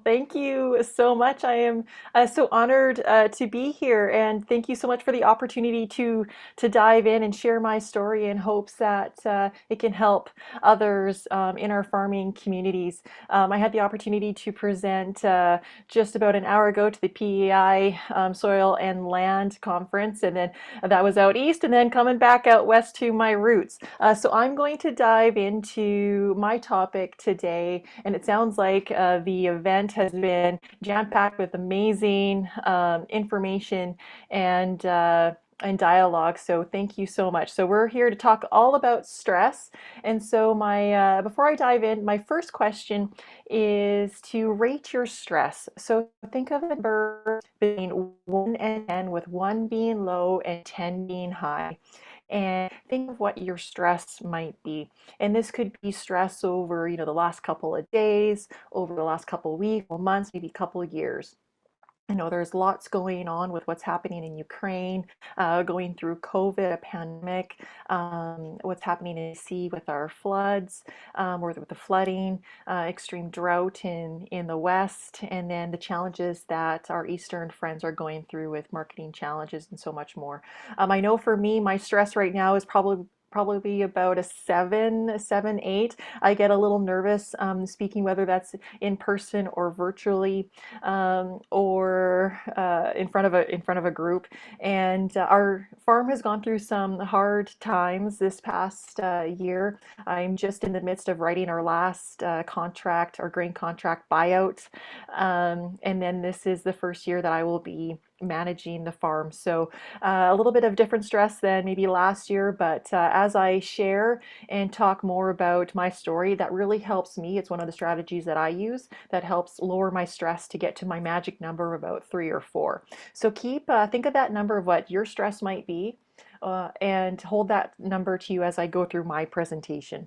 Thank you so much. I am so honored to be here, and thank you so much for the opportunity to dive in and share my story in hopes that it can help others in our farming communities. I had the opportunity to present just about an hour ago to the PEI Soil and Land Conference, and then that was out east, and then coming back out west to my roots. So I'm going to dive into my topic today, and it sounds like the event has been jam-packed with amazing information and dialogue. So thank you so much. So we're here to talk all about stress. And so my before I dive in, my first question is to rate your stress. So think of a number between 1 and 10, with 1 being low and 10 being high, and think of what your stress might be. And this could be stress over, the last couple of days, over the last couple of weeks, or months, maybe a couple of years. I know there's lots going on with what's happening in Ukraine, going through COVID, a pandemic, what's happening in DC with our floods, or with the flooding, extreme drought in the West, and then the challenges that our Eastern friends are going through with marketing challenges and so much more. I know for me, my stress right now is probably about a 7, 8. I get a little nervous speaking, whether that's in person or virtually, or in front of a group. And our farm has gone through some hard times this past year. I'm just in the midst of writing our last contract, our grain contract buyout, and then this is the first year that I will be managing the farm. So a little bit of different stress than maybe last year, but as I share and talk more about my story, that really helps me. It's one of the strategies that I use that helps lower my stress to get to my magic number of about 3 or 4. So think of that number of what your stress might be, and hold that number to you as I go through my presentation.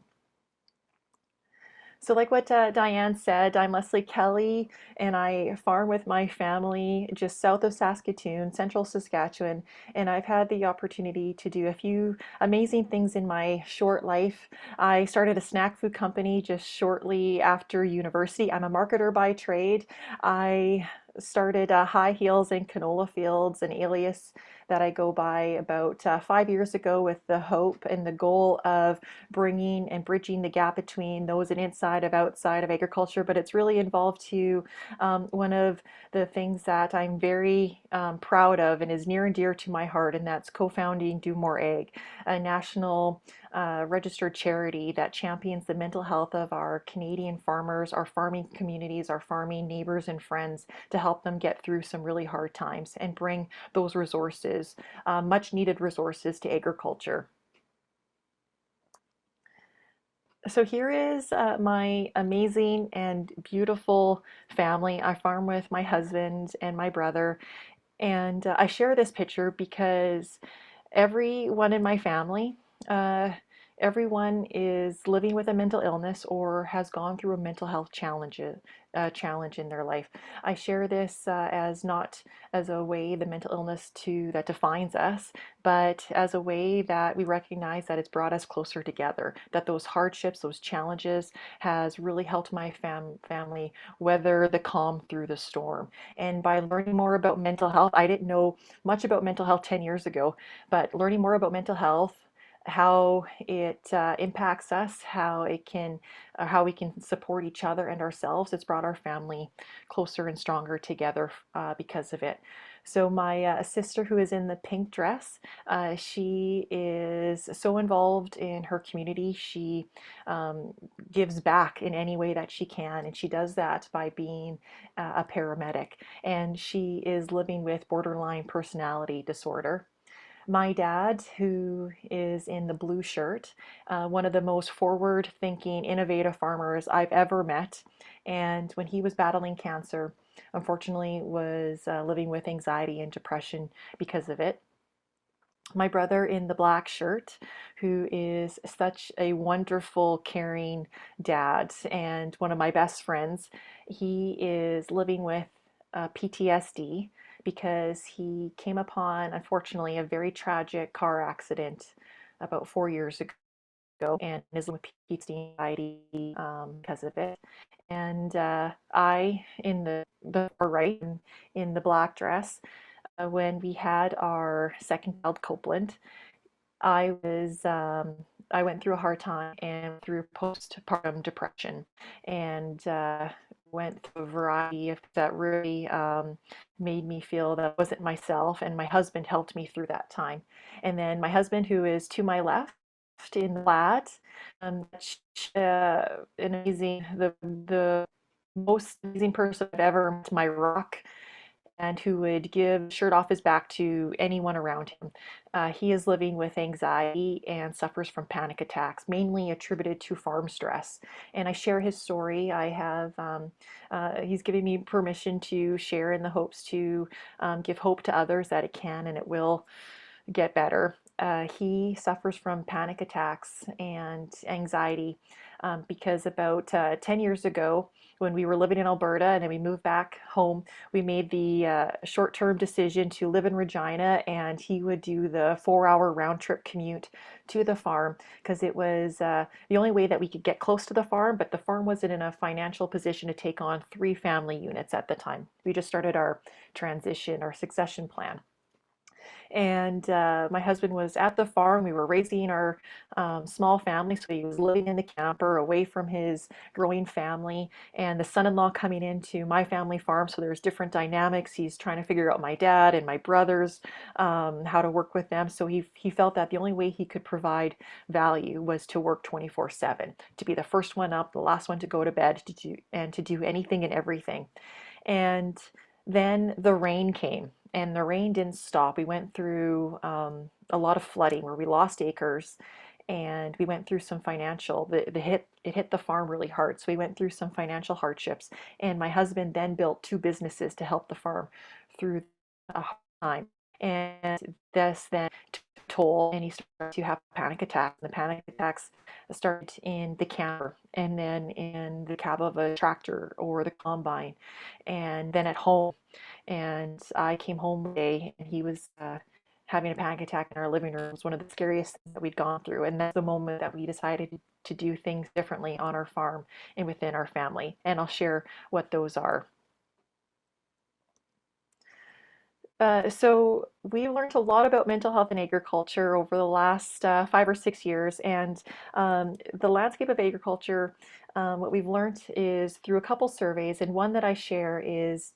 So, like what Diane said, I'm Lesley Kelly, and I farm with my family just south of Saskatoon, central Saskatchewan. And I've had the opportunity to do a few amazing things in my short life. I started a snack food company just shortly after university. I'm a marketer by trade. I started High Heels and Canola Fields, an alias that I go by, about 5 years ago, with the hope and the goal of bringing and bridging the gap between those and inside of outside of agriculture. But it's really involved to one of the things that I'm very proud of and is near and dear to my heart, and that's co-founding Do More Ag, a national registered charity that champions the mental health of our Canadian farmers, our farming communities, our farming neighbors and friends, to help them get through some really hard times and bring those resources, much needed resources, to agriculture. So here is my amazing and beautiful family. I farm with my husband and my brother, and I share this picture because everyone in my family, uh, everyone is living with a mental illness or has gone through a mental health challenge in their life. I share this as not as a way, the mental illness to that defines us, but as a way that we recognize that it's brought us closer together. That those hardships, those challenges, has really helped my family weather the calm through the storm. And by learning more about mental health, I didn't know much about mental health 10 years ago, but learning more about mental health, how it impacts us, how we can support each other and ourselves. It's brought our family closer and stronger together because of it. So my sister, who is in the pink dress, she is so involved in her community. She gives back in any way that she can, and she does that by being a paramedic. And she is living with borderline personality disorder. My dad, who is in the blue shirt, one of the most forward thinking, innovative farmers I've ever met. And when he was battling cancer, unfortunately, was living with anxiety and depression because of it. My brother in the black shirt, who is such a wonderful, caring dad and one of my best friends, he is living with PTSD because he came upon, unfortunately, a very tragic car accident about 4 years ago. ago and is living with PTSD anxiety because of it. And I, in the far right, in the black dress, when we had our second child, Copeland, I was I went through a hard time and through postpartum depression, and went through a variety of that really made me feel that I wasn't myself. And my husband helped me through that time. And then my husband, who is to my left in the flat, an amazing, the most amazing person I've ever met, my rock, and who would give shirt off his back to anyone around him. He is living with anxiety and suffers from panic attacks, mainly attributed to farm stress. And I share his story. He's giving me permission to share in the hopes to give hope to others that it can and it will get better. He suffers from panic attacks and anxiety because about 10 years ago, when we were living in Alberta and then we moved back home, we made the short term decision to live in Regina, and he would do the 4 hour round trip commute to the farm because it was the only way that we could get close to the farm, but the farm wasn't in a financial position to take on 3 family units at the time. We just started our transition, our succession plan. And my husband was at the farm. We were raising our small family, so he was living in the camper away from his growing family. And the son-in-law coming into my family farm, so there's different dynamics. He's trying to figure out my dad and my brothers, how to work with them. So he felt that the only way he could provide value was to work 24/7, to be the first one up, the last one to go to bed, to do anything and everything. And then the rain came, and the rain didn't stop. We went through a lot of flooding where we lost acres, and we went through some financial. It hit the farm really hard, so we went through some financial hardships. And my husband then built 2 businesses to help the farm through a hard time. And this then took a toll, and he started to have panic attacks. The panic attacks started in the camper, and then in the cab of a tractor or the combine, and then at home. And I came home one day, and he was having a panic attack in our living room. It was one of the scariest things that we'd gone through. And that's the moment that we decided to do things differently on our farm and within our family. And I'll share what those are. So we learned a lot about mental health in agriculture over the last 5 or 6 years, and the landscape of agriculture. What we've learned is through a couple surveys, and one that I share is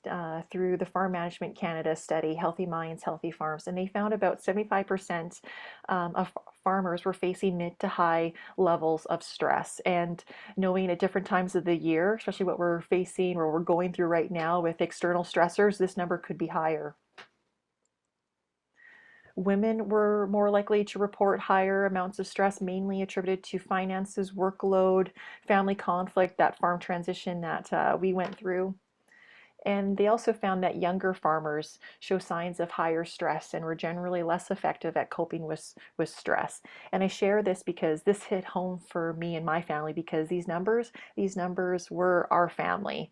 through the Farm Management Canada study, Healthy Minds, Healthy Farms, and they found about 75% of farmers were facing mid to high levels of stress. And knowing at different times of the year, especially what we're facing or we're going through right now with external stressors, this number could be higher. Women were more likely to report higher amounts of stress, mainly attributed to finances, workload, family conflict, that farm transition that we went through. And they also found that younger farmers show signs of higher stress and were generally less effective at coping with stress. And I share this because this hit home for me and my family, because these numbers were our family.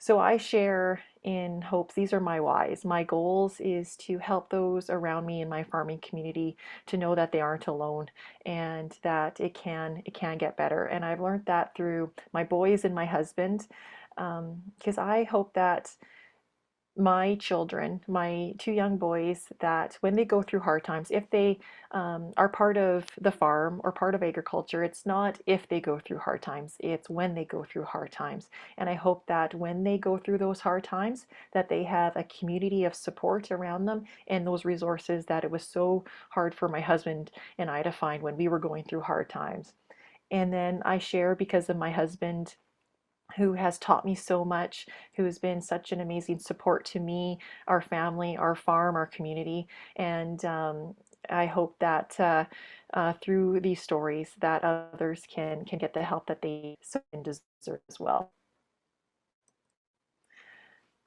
So I share in hopes, these are my whys. My goals is to help those around me in my farming community to know that they aren't alone and that it can get better. And I've learned that through my boys and my husband, because I hope that my children, my 2 young boys, that when they go through hard times, if they are part of the farm or part of agriculture, it's not if they go through hard times, it's when they go through hard times. And I hope that when they go through those hard times, that they have a community of support around them and those resources that it was so hard for my husband and I to find when we were going through hard times. And then I share because of my husband, who has taught me so much, who has been such an amazing support to me, our family, our farm, our community. And I hope that through these stories that others can get the help that they so deserve as well.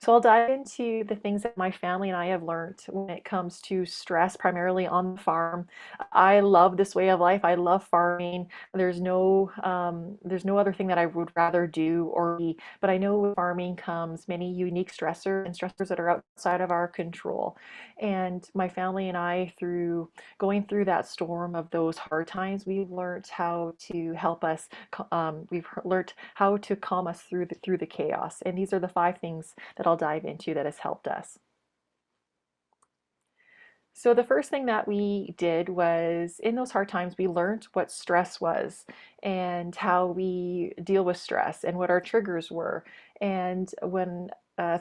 So I'll dive into the things that my family and I have learned when it comes to stress, primarily on the farm. I love this way of life. I love farming. There's no other thing that I would rather do or be. But I know with farming comes many unique stressors and stressors that are outside of our control. And my family and I, through going through that storm of those hard times, we've learned how to help us. We've learned how to calm us through the chaos. And these are the five things that I'll dive into that has helped us. So the first thing that we did was in those hard times, we learned what stress was and how we deal with stress and what our triggers were. And when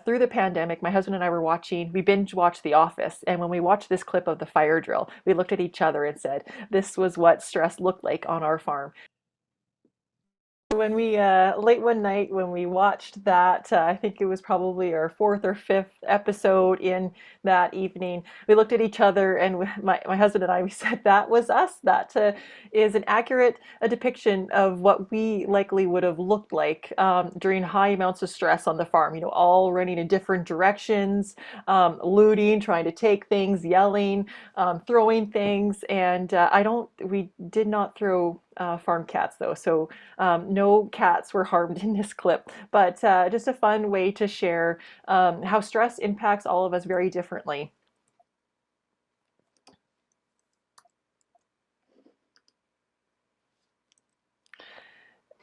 through the pandemic, my husband and I were watching, we binge watched The Office. And when we watched this clip of the fire drill, we looked at each other and said, this was what stress looked like on our farm. When we late one night when we watched that, I think it was probably our fourth or fifth episode in that evening, we looked at each other and my husband and I, we said that was us. That is an accurate depiction of what we likely would have looked like during high amounts of stress on the farm. You know, all running in different directions, looting, trying to take things, yelling, throwing things, and we did not throw farm cats though, so no cats were harmed in this clip, but just a fun way to share how stress impacts all of us very differently.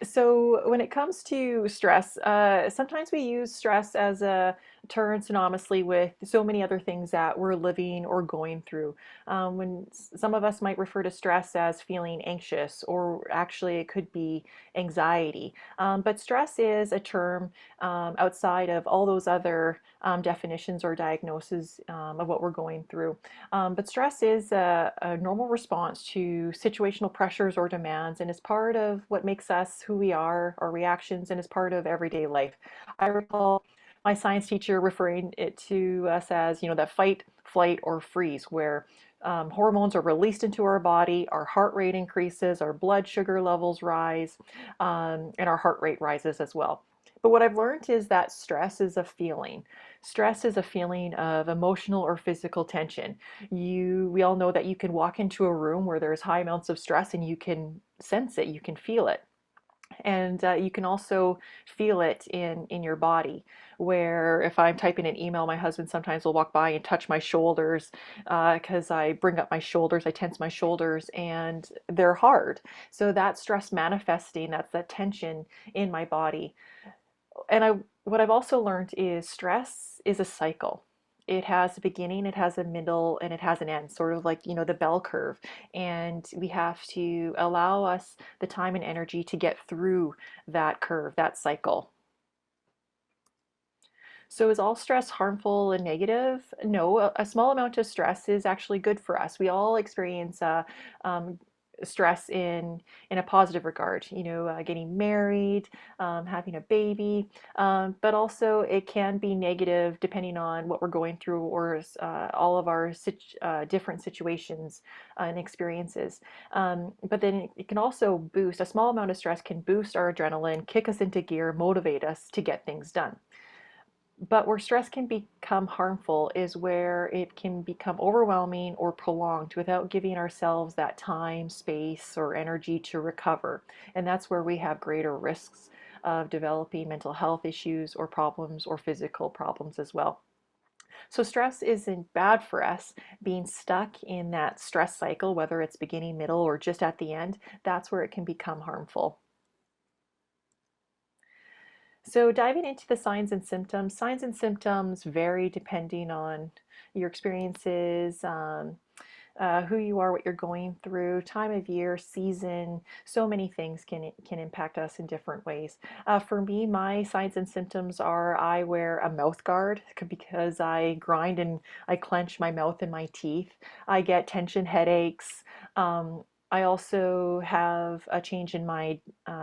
So when it comes to stress, sometimes we use stress as a term synonymously with so many other things that we're living or going through. Some of us might refer to stress as feeling anxious, or actually it could be anxiety. But stress is a term outside of all those other definitions or diagnoses of what we're going through. But stress is a normal response to situational pressures or demands, and is part of what makes us who we are, our reactions, and is part of everyday life. I recall my science teacher referring it to us as, that fight, flight, or freeze, where hormones are released into our body, our heart rate increases, our blood sugar levels rise, and our heart rate rises as well. But what I've learned is that stress is a feeling. Stress is a feeling of emotional or physical tension. We all know that you can walk into a room where there's high amounts of stress and you can sense it, you can feel it. And you can also feel it in your body, where if I'm typing an email, my husband sometimes will walk by and touch my shoulders because I bring up my shoulders, I tense my shoulders, and they're hard. So that stress manifesting, that's that tension in my body. And what I've also learned is stress is a cycle. It has a beginning, it has a middle, and it has an end, sort of like, the bell curve. And we have to allow us the time and energy to get through that curve, that cycle. So is all stress harmful and negative? No, a small amount of stress is actually good for us. We all experience um, stress in a positive regard. Getting married, having a baby, but also it can be negative depending on what we're going through, or all of our different situations and experiences. But then it can also boost. A small amount of stress can boost our adrenaline, kick us into gear, motivate us to get things done. But where stress can become harmful is where it can become overwhelming or prolonged without giving ourselves that time, space, or energy to recover. And that's where we have greater risks of developing mental health issues or problems, or physical problems as well. So stress isn't bad for us. Being stuck in that stress cycle, whether it's beginning, middle, or just at the end, that's where it can become harmful. So diving into the signs and symptoms vary depending on your experiences, who you are, what you're going through, time of year, season. So many things can impact us in different ways. For me, my signs and symptoms are I wear a mouth guard because I grind and I clench my mouth and my teeth. I get tension headaches. I also have a change in my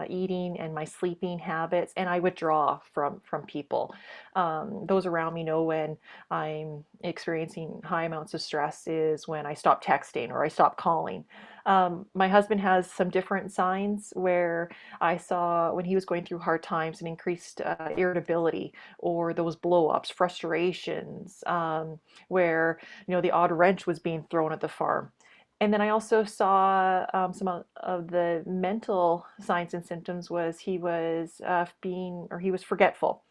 eating and my sleeping habits, and I withdraw from people. Those around me know when I'm experiencing high amounts of stress is when I stop texting or I stop calling. My husband has some different signs where I saw when he was going through hard times and increased irritability or those blow ups, frustrations, where the odd wrench was being thrown at the farm. And then I also saw some of the mental signs and symptoms was he was he was forgetful,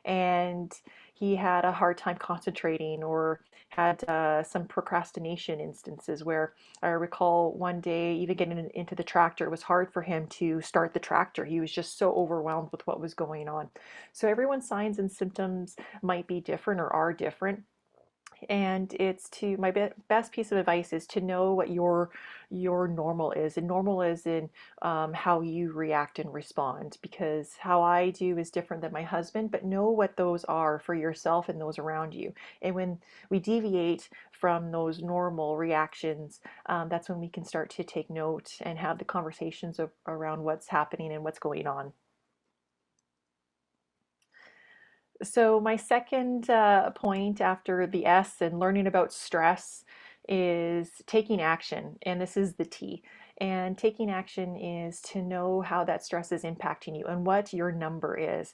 and he had a hard time concentrating or had some procrastination instances where I recall one day even getting into the tractor, it was hard for him to start the tractor. He was just so overwhelmed with what was going on. So everyone's signs and symptoms might be different or are different, and it's to my best piece of advice is to know what your normal is, and normal is in how you react and respond, because how I do is different than my husband, but know what those are for yourself and those around you. And when we deviate from those normal reactions, that's when we can start to take note and have the conversations around what's happening and what's going on. So my second point after the S and learning about stress is taking action, and this is the T. And taking action is to know how that stress is impacting you and what your number is.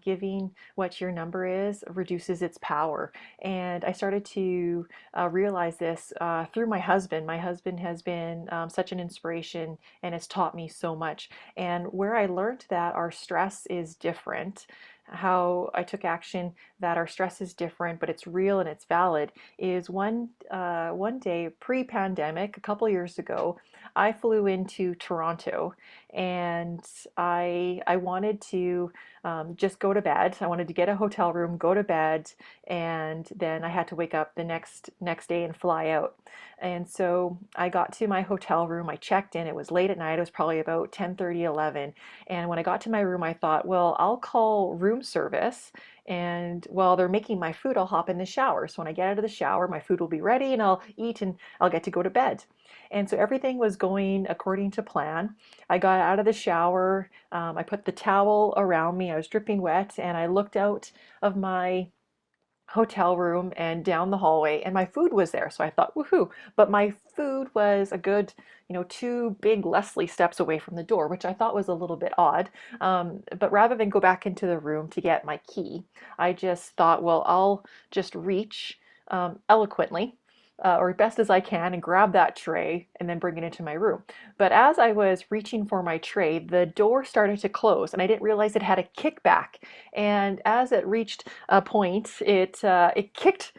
Giving what your number is reduces its power. And I started to realize this through my husband. My husband has been such an inspiration and has taught me so much. And where I learned that our stress is different, how I took action that our stress is different, but it's real and it's valid, is one day pre-pandemic, a couple years ago, I flew into Toronto, and I wanted to just go to bed. I wanted to get a hotel room, go to bed, and then I had to wake up the next day and fly out. And so I got to my hotel room. I checked in. It was late at night. It was probably about 10:30, 11. And when I got to my room, I thought, well, I'll call room service. And while they're making my food, I'll hop in the shower. So when I get out of the shower, my food will be ready and I'll eat and I'll get to go to bed. And so everything was going according to plan. I got out of the shower. I put the towel around me. I was dripping wet, and I looked out of my hotel room and down the hallway, and my food was there. So I thought, woohoo. But my food was a good, two big Leslie steps away from the door, which I thought was a little bit odd. But rather than go back into the room to get my key, I just thought, well, I'll just reach eloquently, or best as I can, and grab that tray and then bring it into my room. But as I was reaching for my tray, the door started to close, and I didn't realize it had a kickback. And as it reached a point, it kicked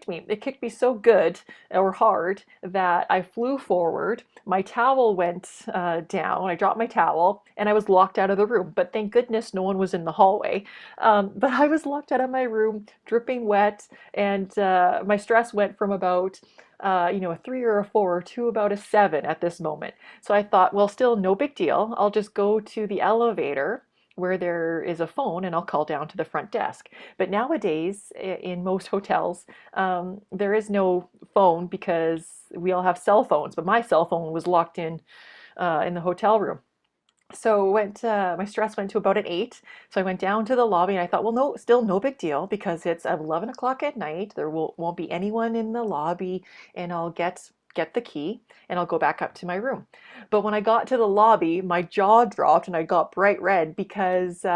me. It kicked me so good or hard that I flew forward. My towel went down. I dropped my towel, and I was locked out of the room. But thank goodness no one was in the hallway. But I was locked out of my room, dripping wet, and my stress went from about a 3 or a 4 to about a 7 at this moment. So I thought, well, still no big deal. I'll just go to the elevator where there is a phone and I'll call down to the front desk. But nowadays, in most hotels, there is no phone because we all have cell phones. But my cell phone was locked in the hotel room. So my stress went to about an 8. So I went down to the lobby and I thought, well, no, still no big deal because it's 11 o'clock at night. There won't be anyone in the lobby, and I'll get the key and I'll go back up to my room. But when I got to the lobby, my jaw dropped and I got bright red because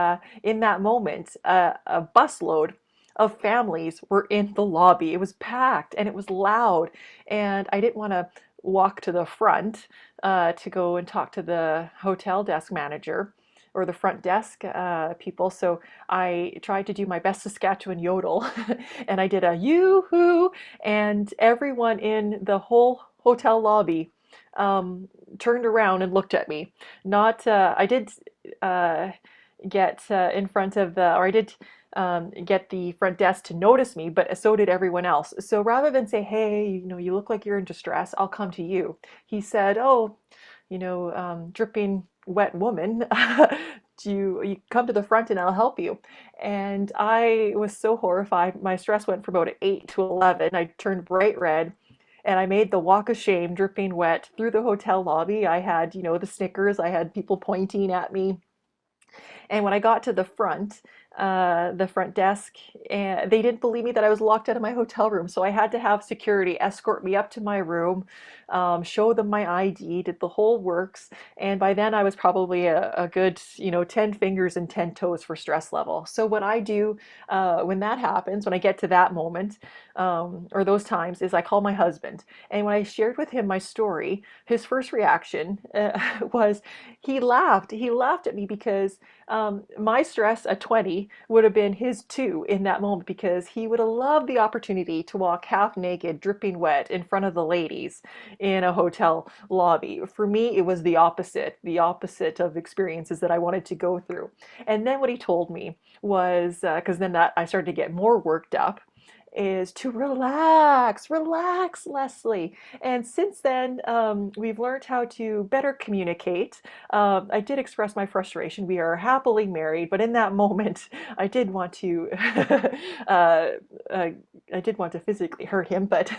in that moment, a busload of families were in the lobby. It was packed and it was loud, and I didn't want to walk to the front to go and talk to the hotel desk manager or the front desk people. So I tried to do my best Saskatchewan yodel and I did a yoo-hoo, and everyone in the whole hotel lobby turned around and looked at me. Not, I did uh, get in front of or I did get the front desk to notice me, but so did everyone else. So rather than say, hey, you look like you're in distress, I'll come to you, he said, oh, dripping wet woman, do you come to the front and I'll help you. And I was so horrified. My stress went from about 8 to 11. I turned bright red. And I made the walk of shame, dripping wet, through the hotel lobby. I had, the Snickers, I had people pointing at me. And when I got to the front desk, and they didn't believe me that I was locked out of my hotel room. So I had to have security escort me up to my room, show them my ID, did the whole works. And by then I was probably a good, 10 fingers and 10 toes for stress level. So what I do when that happens, when I get to that moment, or those times, is I call my husband. And when I shared with him my story, his first reaction was he laughed. He laughed at me because my stress at 20 would have been his too in that moment, because he would have loved the opportunity to walk half naked, dripping wet in front of the ladies in a hotel lobby. For me, it was the opposite of experiences that I wanted to go through. And then what he told me was, because then that I started to get more worked up, is to relax, relax, Lesley. And since then, we've learned how to better communicate. I did express my frustration. We are happily married, but in that moment, I did want to, I did want to physically hurt him. But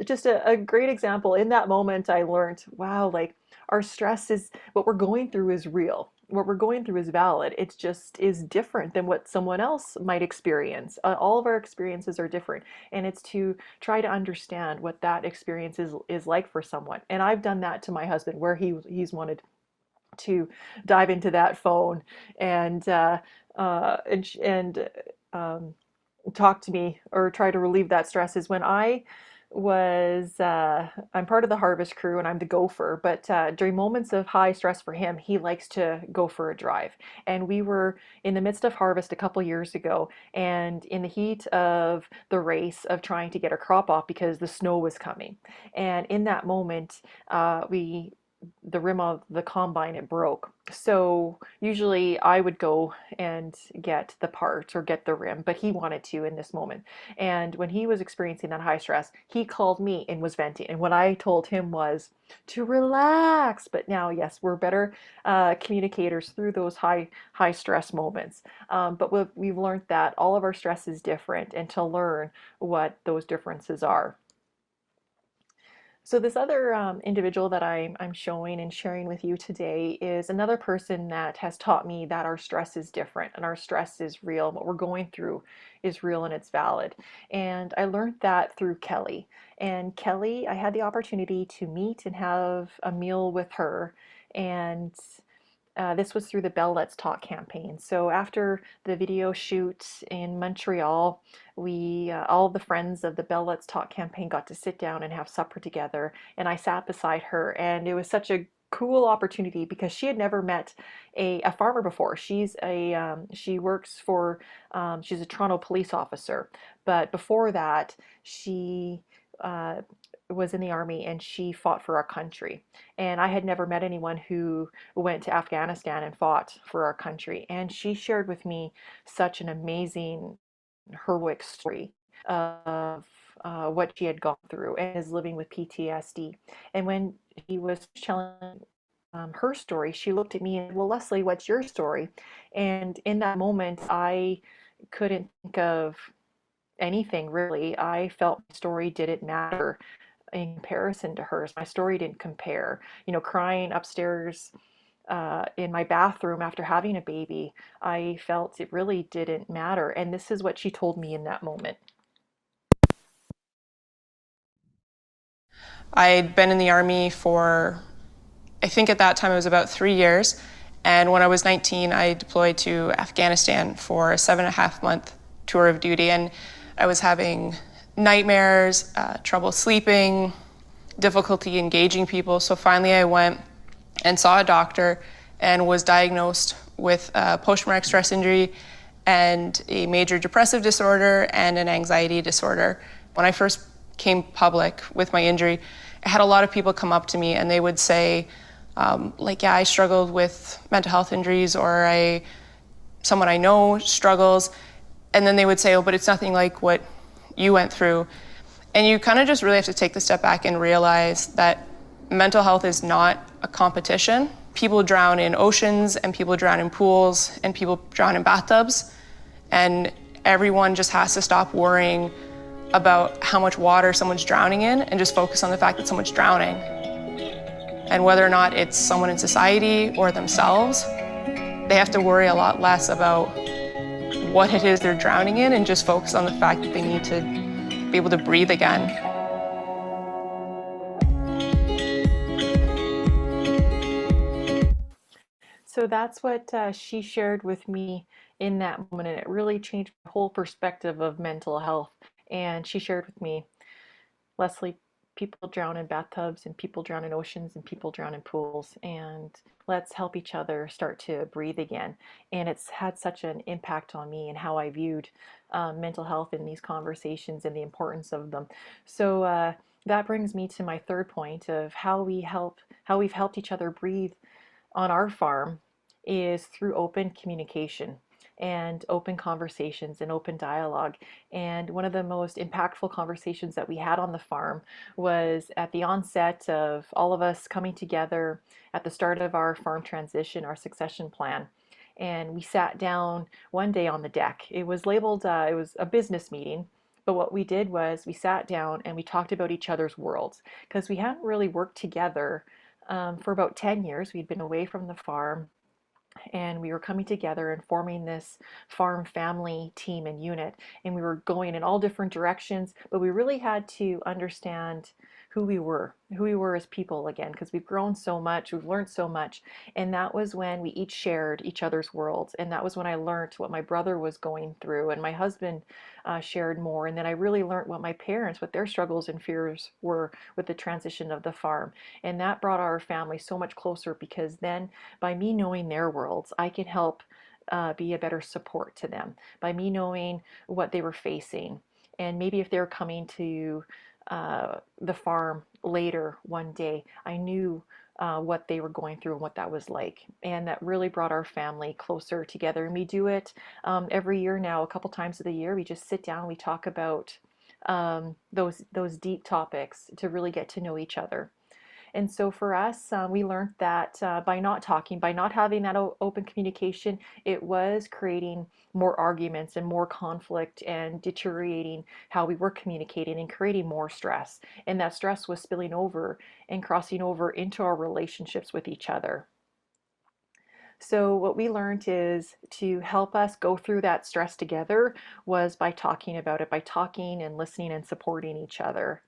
just a great example. In that moment, I learned, wow, like our stress is what we're going through is real. What we're going through is valid. It just is different than what someone else might experience. All of our experiences are different, and it's to try to understand what that experience is like for someone. And I've done that to my husband, where he's wanted to dive into that phone and talk to me or try to relieve that stress. Is when I'm part of the harvest crew and I'm the gopher, but during moments of high stress for him, he likes to go for a drive. And we were in the midst of harvest a couple years ago, and in the heat of the race of trying to get a crop off because the snow was coming. And in that moment, the rim of the combine, it broke. So usually I would go and get the part or get the rim, but he wanted to in this moment. And when he was experiencing that high stress, he called me and was venting. And what I told him was to relax. But now, yes, we're better communicators through those high stress moments. But we've learned that all of our stress is different, and to learn what those differences are. So this other individual that I'm showing and sharing with you today is another person that has taught me that our stress is different and our stress is real. What we're going through is real and it's valid. And I learned that through Kelly. And Kelly, I had the opportunity to meet and have a meal with her. And this was through the Bell Let's Talk campaign. So after the video shoot in Montreal, we all the friends of the Bell Let's Talk campaign got to sit down and have supper together, and I sat beside her, and it was such a cool opportunity because she had never met a farmer before. She works for she's a Toronto police officer, but before that she was in the army and she fought for our country. And I had never met anyone who went to Afghanistan and fought for our country. And she shared with me such an amazing, heroic story of what she had gone through and is living with PTSD. And when she was telling her story, she looked at me and, well, Lesley, what's your story? And in that moment, I couldn't think of anything really. I felt my story didn't matter in comparison to hers. My story didn't compare. Crying upstairs in my bathroom after having a baby, I felt it really didn't matter. And this is what she told me in that moment. I'd been in the Army for, I think at that time it was about 3 years. And when I was 19, I deployed to Afghanistan for a 7.5-month tour of duty. And I was having nightmares, trouble sleeping, difficulty engaging people. So finally I went and saw a doctor and was diagnosed with post-traumatic stress injury and a major depressive disorder and an anxiety disorder. When I first came public with my injury, I had a lot of people come up to me and they would say, yeah, I struggled with mental health injuries, or someone I know struggles. And then they would say, oh, but it's nothing like what you went through. And you kind of just really have to take the step back and realize that mental health is not a competition. People drown in oceans, and people drown in pools, and people drown in bathtubs. And everyone just has to stop worrying about how much water someone's drowning in and just focus on the fact that someone's drowning. And whether or not it's someone in society or themselves, they have to worry a lot less about what it is they're drowning in and just focus on the fact that they need to be able to breathe again. So that's what she shared with me in that moment, and it really changed my whole perspective of mental health. And she shared with me, Lesley, people drown in bathtubs, and people drown in oceans, and people drown in pools, and let's help each other start to breathe again. And it's had such an impact on me and how I viewed mental health in these conversations and the importance of them. So that brings me to my third point of how we've helped each other breathe on our farm is through open communication and open conversations and open dialogue. And one of the most impactful conversations that we had on the farm was at the onset of all of us coming together at the start of our farm transition, our succession plan. And we sat down one day on the deck. It was labeled, it was a business meeting. But what we did was we sat down and we talked about each other's worlds because we hadn't really worked together for about 10 years. We'd been away from the farm and we were coming together and forming this farm family team and unit, and we were going in all different directions, but we really had to understand who we were as people again, because we've grown so much, we've learned so much. And that was when we each shared each other's worlds, and that was when I learned what my brother was going through, and my husband shared more, and then I really learned what my parents, what their struggles and fears were with the transition of the farm. And that brought our family so much closer, because then by me knowing their worlds, I can help be a better support to them. By me knowing what they were facing, and maybe if they were coming to the farm later one day, I knew what they were going through and what that was like. And that really brought our family closer together. And we do it every year now, a couple times of the year. We just sit down, we talk about those deep topics to really get to know each other. And so for us, we learned that by not talking, by not having that open communication, it was creating more arguments and more conflict and deteriorating how we were communicating and creating more stress. And that stress was spilling over and crossing over into our relationships with each other. So what we learned is to help us go through that stress together was by talking about it, by talking and listening and supporting each other.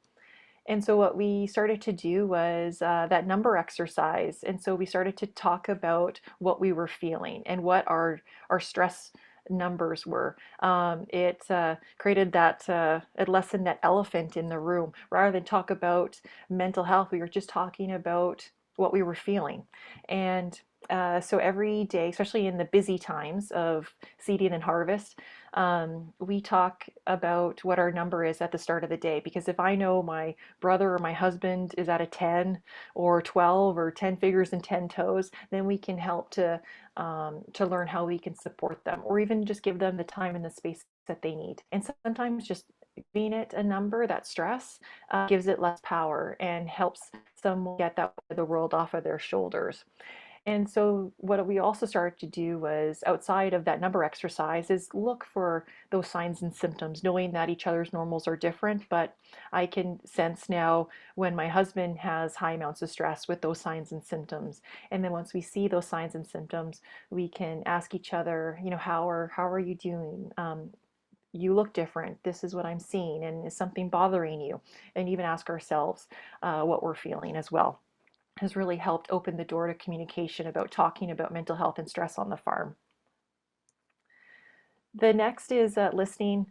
And so what we started to do was that number exercise. And so we started to talk about what we were feeling and what our stress numbers were. It created that, it lessened that elephant in the room. Rather than talk about mental health, we were just talking about what we were feeling. And so every day, especially in the busy times of seeding and harvest, we talk about what our number is at the start of the day. Because if I know my brother or my husband is at a 10 or 12 or 10 fingers and 10 toes, then we can help to learn how we can support them, or even just give them the time and the space that they need. And sometimes just giving it a number, that stress, gives it less power and helps someone get that the world off of their shoulders. And so what we also started to do was, outside of that number exercise, is look for those signs and symptoms, knowing that each other's normals are different. But I can sense now when my husband has high amounts of stress with those signs and symptoms. And then once we see those signs and symptoms, we can ask each other, how are you doing? You look different. This is what I'm seeing. And is something bothering you? And even ask ourselves what we're feeling as well. Has really helped open the door to communication about talking about mental health and stress on the farm. The next is listening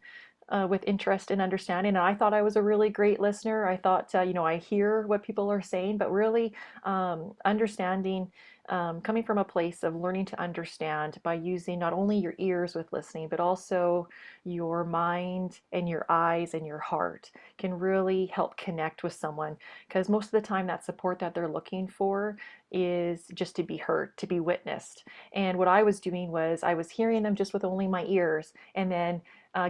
with interest and understanding. And I thought I was a really great listener. I thought, I hear what people are saying, but really understanding, coming from a place of learning to understand by using not only your ears with listening, but also your mind and your eyes and your heart can really help connect with someone. Because most of the time, that support that they're looking for is just to be heard, to be witnessed. And what I was doing was I was hearing them just with only my ears, and then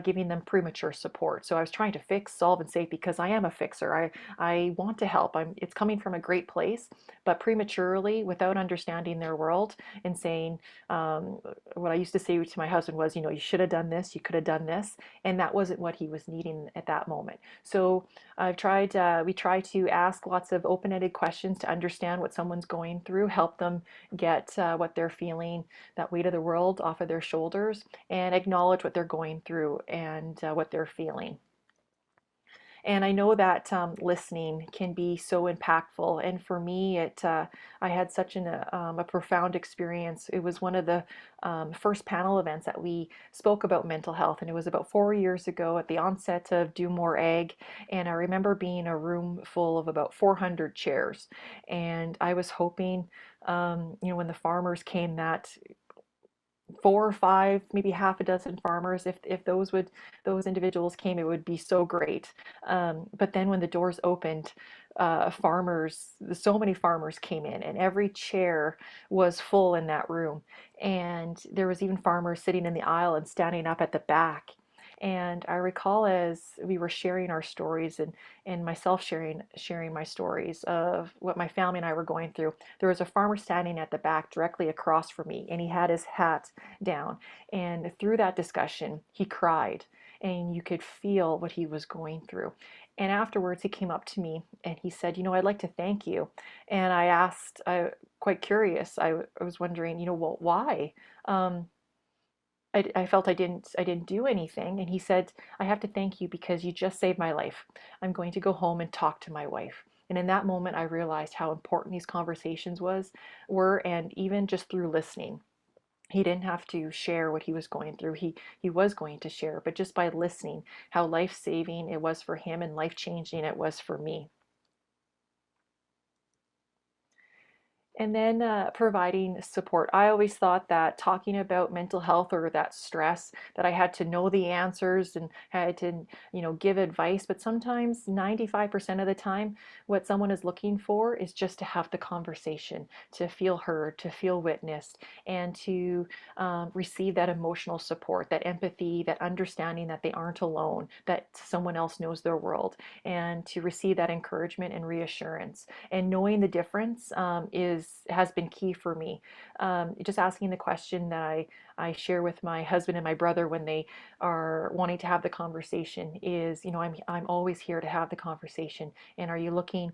giving them premature support. So I was trying to fix, solve, and save because I am a fixer. I want to help. It's coming from a great place, but prematurely, without understanding their world and saying, um, what I used to say to my husband was, you should have done this, you could have done this, and that wasn't what he was needing at that moment. So we try to ask lots of open-ended questions to understand what someone's going through, help them get what they're feeling, that weight of the world off of their shoulders, and acknowledge what they're going through and what they're feeling. And I know that listening can be so impactful. And for me, I had such a profound experience. It was one of the first panel events that we spoke about mental health, and it was about 4 years ago at the onset of Do More Ag. And I remember being in a room full of about 400 chairs, and I was hoping, when the farmers came, that four or five, maybe half a dozen farmers, if those individuals came, it would be so great. But then when the doors opened, farmers, so many farmers came in, and every chair was full in that room. And there was even farmers sitting in the aisle and standing up at the back. And I recall as we were sharing our stories, and myself sharing my stories of what my family and I were going through, there was a farmer standing at the back directly across from me, and he had his hat down. And through that discussion, he cried, and you could feel what he was going through. And afterwards, he came up to me and he said, I'd like to thank you. And I asked, quite curious, I was wondering, well, why? Um, I felt I didn't do anything. And he said, I have to thank you because you just saved my life. I'm going to go home and talk to my wife. And in that moment, I realized how important these conversations were, and even just through listening. He didn't have to share what he was going through. He was going to share, but just by listening, how life-saving it was for him and life-changing it was for me. And then providing support. I always thought that talking about mental health or that stress, that I had to know the answers and had to, give advice. But sometimes 95% of the time, what someone is looking for is just to have the conversation, to feel heard, to feel witnessed, and to receive that emotional support, that empathy, that understanding that they aren't alone, that someone else knows their world, and to receive that encouragement and reassurance. And knowing the difference has been key for me. Just asking the question that I share with my husband and my brother when they are wanting to have the conversation is, I'm always here to have the conversation. And are you looking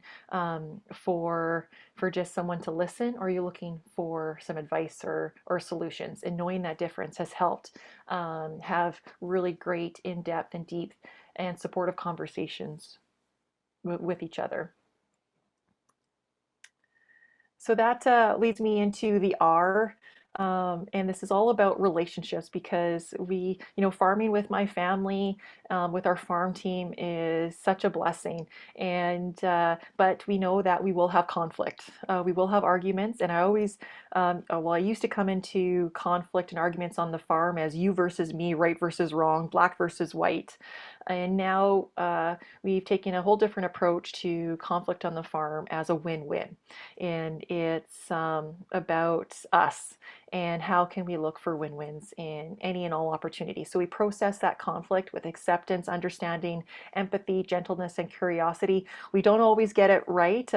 for just someone to listen, or are you looking for some advice or solutions? And knowing that difference has helped have really great, in-depth and deep and supportive conversations with each other. So that leads me into the R. And this is all about relationships because farming with my family, with our farm team is such a blessing. And but we know that we will have conflict. We will have arguments. And I always, I used to come into conflict and arguments on the farm as you versus me, right versus wrong, black versus white. And now we've taken a whole different approach to conflict on the farm as a win-win. And it's about us and how can we look for win-wins in any and all opportunities. So we process that conflict with acceptance, understanding, empathy, gentleness, and curiosity. We don't always get it right.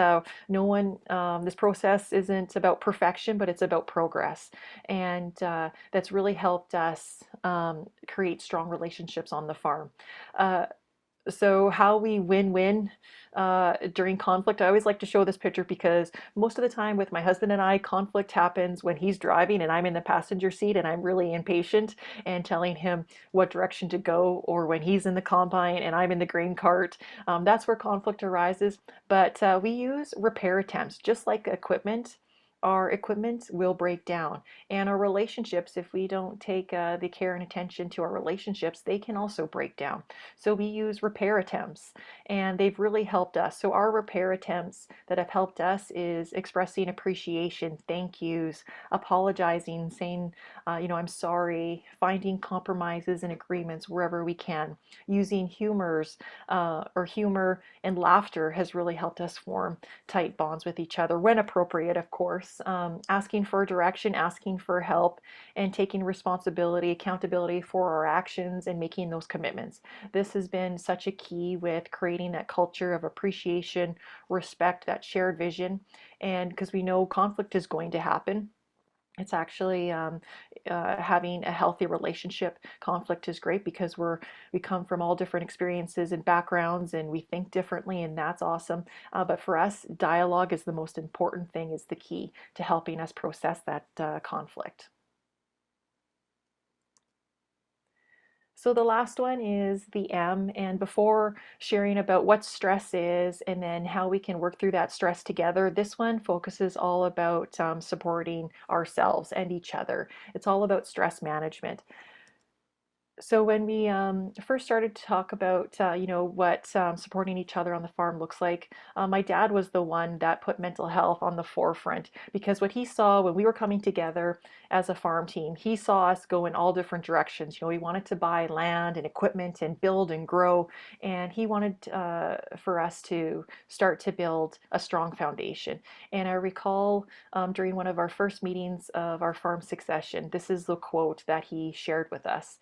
No one, this process isn't about perfection, but it's about progress. And that's really helped us create strong relationships on the farm. Uh, so how we win-win during conflict. I always like to show this picture because most of the time with my husband and I, conflict happens when he's driving and I'm in the passenger seat and I'm really impatient and telling him what direction to go, or when he's in the combine and I'm in the grain cart. That's where conflict arises. But we use repair attempts, just like equipment. Our equipment will break down, and our relationships, if we don't take the care and attention to our relationships, they can also break down. So we use repair attempts, and they've really helped us. So our repair attempts that have helped us is expressing appreciation, thank yous, apologizing, saying, I'm sorry, finding compromises and agreements wherever we can, using humor and laughter has really helped us form tight bonds with each other when appropriate, of course. us asking for direction, asking for help, and taking responsibility, accountability for our actions and making those commitments. This has been such a key with creating that culture of appreciation, respect, that shared vision. And because we know conflict is going to happen, it's actually having a healthy relationship. Conflict is great because we come from all different experiences and backgrounds, and we think differently, and that's awesome. But for us, dialogue is the most important thing, is the key to helping us process that conflict. So the last one is the M, and before sharing about what stress is and then how we can work through that stress together, this one focuses all about supporting ourselves and each other. It's all about stress management. So when we first started to talk about what supporting each other on the farm looks like, my dad was the one that put mental health on the forefront, because what he saw when we were coming together as a farm team, he saw us go in all different directions. We wanted to buy land and equipment and build and grow, and he wanted for us to start to build a strong foundation. And I recall during one of our first meetings of our farm succession, this is the quote that he shared with us: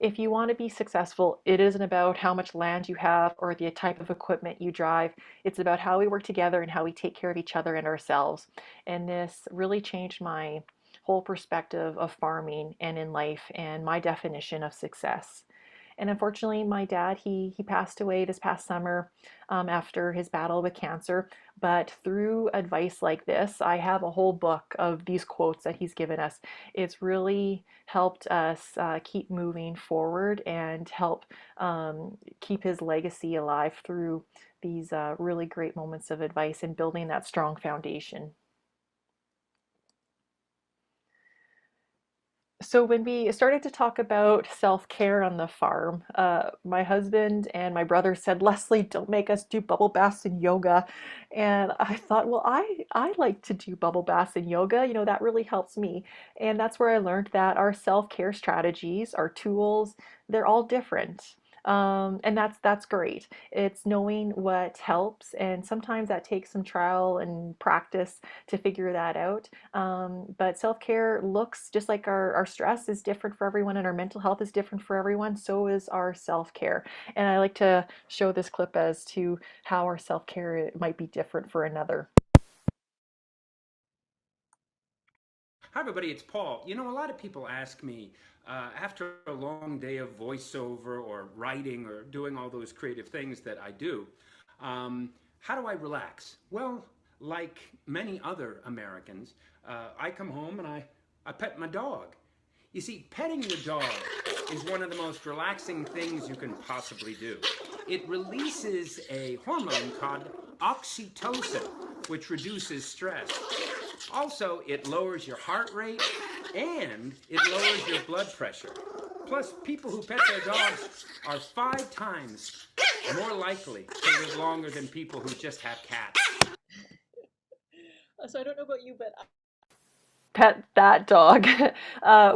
"If you want to be successful, it isn't about how much land you have or the type of equipment you drive. It's about how we work together and how we take care of each other and ourselves." And this really changed my whole perspective of farming and in life and my definition of success. And unfortunately, my dad, he passed away this past summer after his battle with cancer. But through advice like this, I have a whole book of these quotes that he's given us. It's really helped us keep moving forward and help keep his legacy alive through these really great moments of advice and building that strong foundation. So when we started to talk about self-care on the farm, my husband and my brother said, "Lesley, don't make us do bubble baths and yoga." And I thought, well, I like to do bubble baths and yoga. That really helps me. And that's where I learned that our self-care strategies, our tools, they're all different. And that's great. It's knowing what helps, and sometimes that takes some trial and practice to figure that out. But self-care looks just like our stress is different for everyone, and our mental health is different for everyone. So is our self-care. And I like to show this clip as to how our self-care might be different for another. Hi, everybody, it's Paul. A lot of people ask me after a long day of voiceover or writing or doing all those creative things that I do, how do I relax? Well, like many other Americans, I come home and I pet my dog. You see, petting your dog is one of the most relaxing things you can possibly do. It releases a hormone called oxytocin, which reduces stress. Also, it lowers your heart rate and it lowers your blood pressure. Plus, people who pet their dogs are 5 times more likely to live longer than people who just have cats. So I don't know about you, but pet that dog.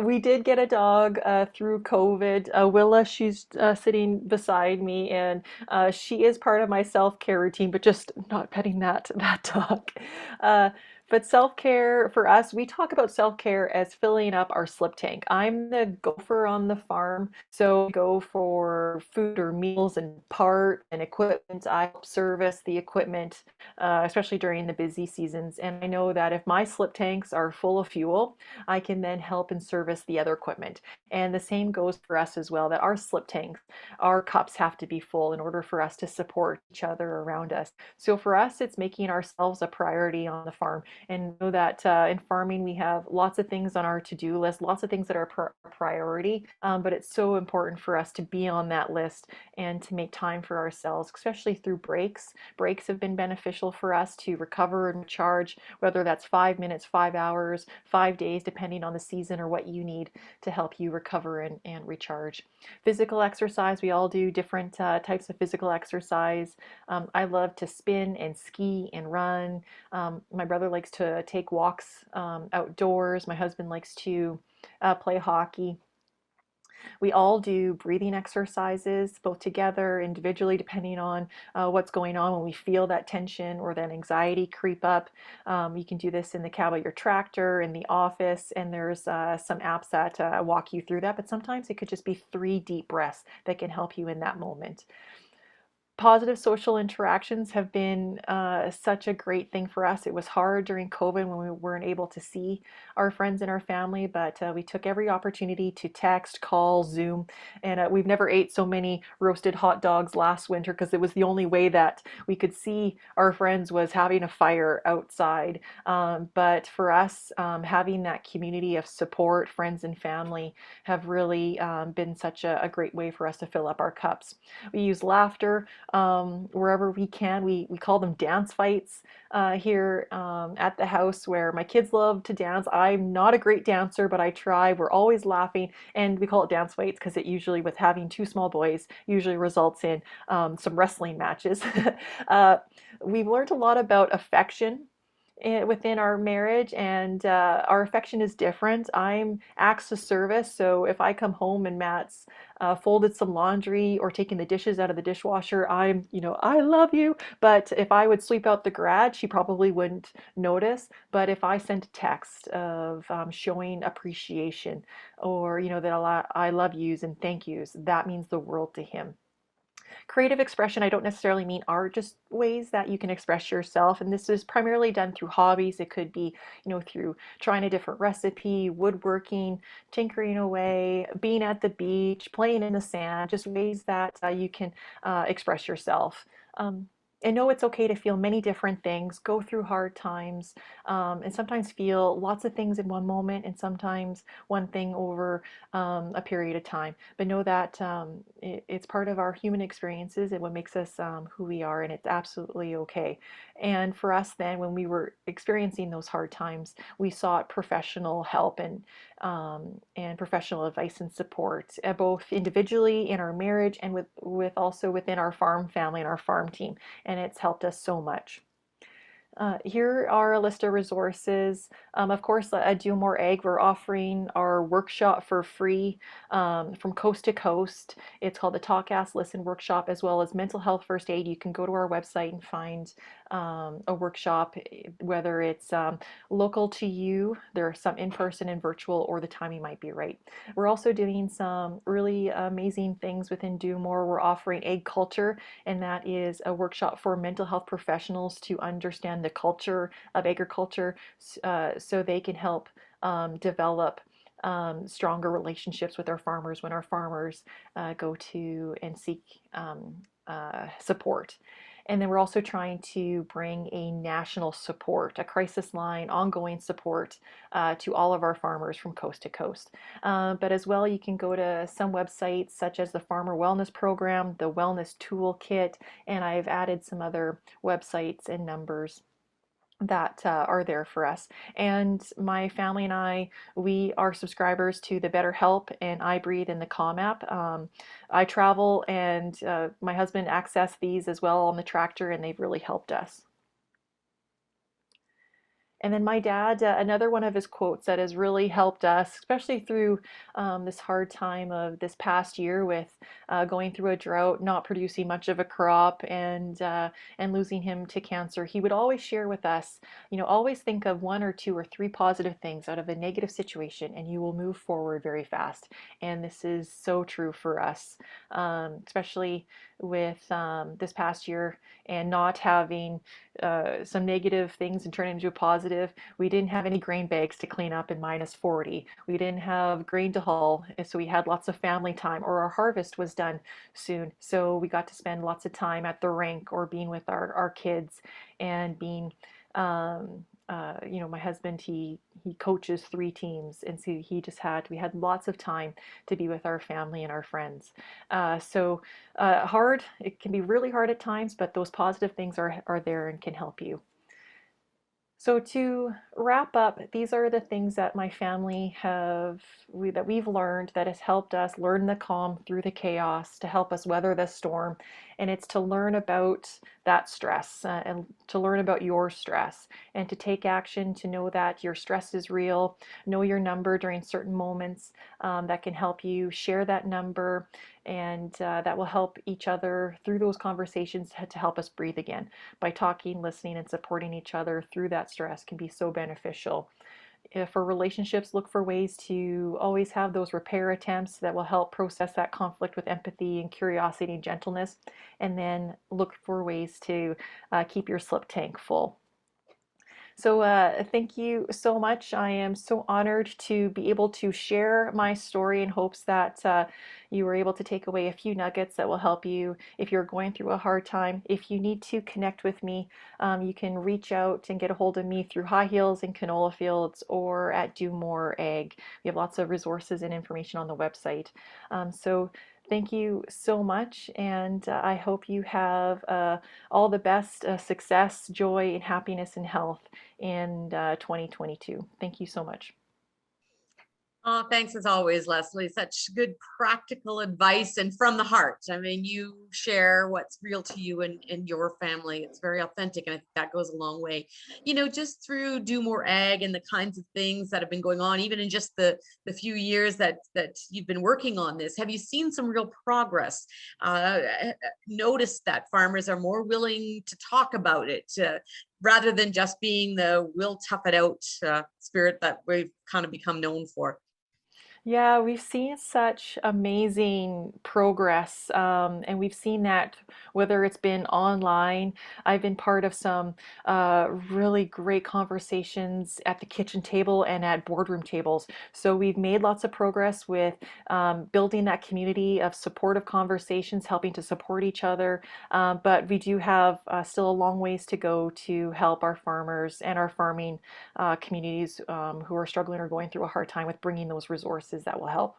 We did get a dog through COVID. Willa, she's sitting beside me, and she is part of my self-care routine, but just not petting that dog. Uh, but self-care for us, we talk about self-care as filling up our slip tank. I'm the gopher on the farm, so we go for food or meals and part and equipment. I help service the equipment, especially during the busy seasons. And I know that if my slip tanks are full of fuel, I can then help and service the other equipment. And the same goes for us as well, that our slip tanks, our cups have to be full in order for us to support each other around us. So for us, it's making ourselves a priority on the farm, and know that in farming, we have lots of things on our to-do list, lots of things that are priority, but it's so important for us to be on that list and to make time for ourselves, especially through breaks. Breaks have been beneficial for us to recover and recharge, whether that's 5 minutes, 5 hours, 5 days, depending on the season or what you need to help you recover and recharge. Physical exercise, we all do different types of physical exercise. I love to spin and ski and run. My brother likes to take walks outdoors. My husband likes to play hockey. We all do breathing exercises, both together, individually, depending on what's going on. When we feel that tension or that anxiety creep up, you can do this in the cab of your tractor, in the office, and there's some apps that walk you through that. But sometimes it could just be 3 deep breaths that can help you in that moment. Positive social interactions have been such a great thing for us. It was hard during COVID when we weren't able to see our friends and our family, but we took every opportunity to text, call, Zoom, and we've never ate so many roasted hot dogs last winter because it was the only way that we could see our friends was having a fire outside. But for us, having that community of support, friends and family, have really been such a great way for us to fill up our cups. We use laughter wherever we can. We call them dance fights here at the house where my kids love to dance. I'm not a great dancer, but I try. We're always laughing, and we call it dance fights because it usually, with having 2 small boys, usually results in some wrestling matches. uh, we've learned a lot about affection within our marriage, and our affection is different. I'm acts of service, so if I come home and Matt's folded some laundry or taking the dishes out of the dishwasher, I love you. But if I would sweep out the garage, she probably wouldn't notice. But if I sent a text of showing appreciation, or that a lot I love yous and thank yous, that means the world to him. Creative expression, I don't necessarily mean art, just ways that you can express yourself. And this is primarily done through hobbies. It could be, through trying a different recipe, woodworking, tinkering away, being at the beach, playing in the sand, just ways that you can express yourself. Um, and know it's okay to feel many different things, go through hard times, and sometimes feel lots of things in one moment, and sometimes one thing over a period of time. But know that it's part of our human experiences and what makes us who we are, and it's absolutely okay. And for us, then, when we were experiencing those hard times, we sought professional help and professional advice and support, both individually in our marriage and with also within our farm family and our farm team. And it's helped us so much. Here are a list of resources. Of course, at Do More Egg, we're offering our workshop for free from coast to coast. It's called the Talk, Ask, Listen workshop, as well as mental health first aid. You can go to our website and find a workshop, whether it's local to you, there are some in person and virtual, or the timing might be right. We're also doing some really amazing things within Do More. We're offering egg culture, and that is a workshop for mental health professionals to understand the culture of agriculture, so they can help develop stronger relationships with our farmers when our farmers go to and seek support. And then we're also trying to bring a national support, a crisis line, ongoing support to all of our farmers from coast to coast. But as well, you can go to some websites such as the Farmer Wellness Program, the Wellness Toolkit, and I've added some other websites and numbers that are there for us. And my family and I, we are subscribers to the BetterHelp and iBreathe and the Calm app. I travel, and my husband access these as well on the tractor, and they've really helped us. And then my dad, another one of his quotes that has really helped us, especially through this hard time of this past year with going through a drought, not producing much of a crop, and losing him to cancer. He would always share with us, always think of 1 or 2 or 3 positive things out of a negative situation, and you will move forward very fast. And this is so true for us, especially with this past year and not having some negative things and turn into a positive. We didn't have any grain bags to clean up in -40. We didn't have grain to haul, so we had lots of family time, or our harvest was done soon. So we got to spend lots of time at the rink or being with our kids and being my husband, he coaches 3 teams, and so we had lots of time to be with our family and our friends. Hard, it can be really hard at times, but those positive things are there and can help you. So to wrap up, these are the things that my family that we've learned that has helped us learn the calm through the chaos to help us weather the storm. And it's to learn about that stress and to learn about your stress and to take action to know that your stress is real, know your number during certain moments that can help you share that number and that will help each other through those conversations to help us breathe again by talking, listening, and supporting each other through that stress can be so beneficial. If for relationships, look for ways to always have those repair attempts that will help process that conflict with empathy and curiosity and gentleness. And then look for ways to keep your slip tank full. So thank you so much. I am so honored to be able to share my story in hopes that you were able to take away a few nuggets that will help you if you're going through a hard time. If you need to connect with me, you can reach out and get a hold of me through High Heels and Canola Fields or at Do More Egg. We have lots of resources and information on the website. So thank you so much, and I hope you have all the best success, joy, and happiness and health in 2022. Thank you so much. Oh, thanks as always, Lesley. Such good practical advice and from the heart. I mean, you share what's real to you and your family. It's very authentic, and I think that goes a long way. You know, just through Do More Ag and the kinds of things that have been going on, even in just the few years that you've been working on this, have you seen some real progress? Noticed that farmers are more willing to talk about it, rather than just being the "we'll tough it out" spirit that we've kind of become known for. Yeah, we've seen such amazing progress, and we've seen that whether it's been online. I've been part of some really great conversations at the kitchen table and at boardroom tables. So we've made lots of progress with building that community of supportive conversations, helping to support each other. But we do have still a long ways to go to help our farmers and our farming communities who are struggling or going through a hard time with bringing those resources that will help.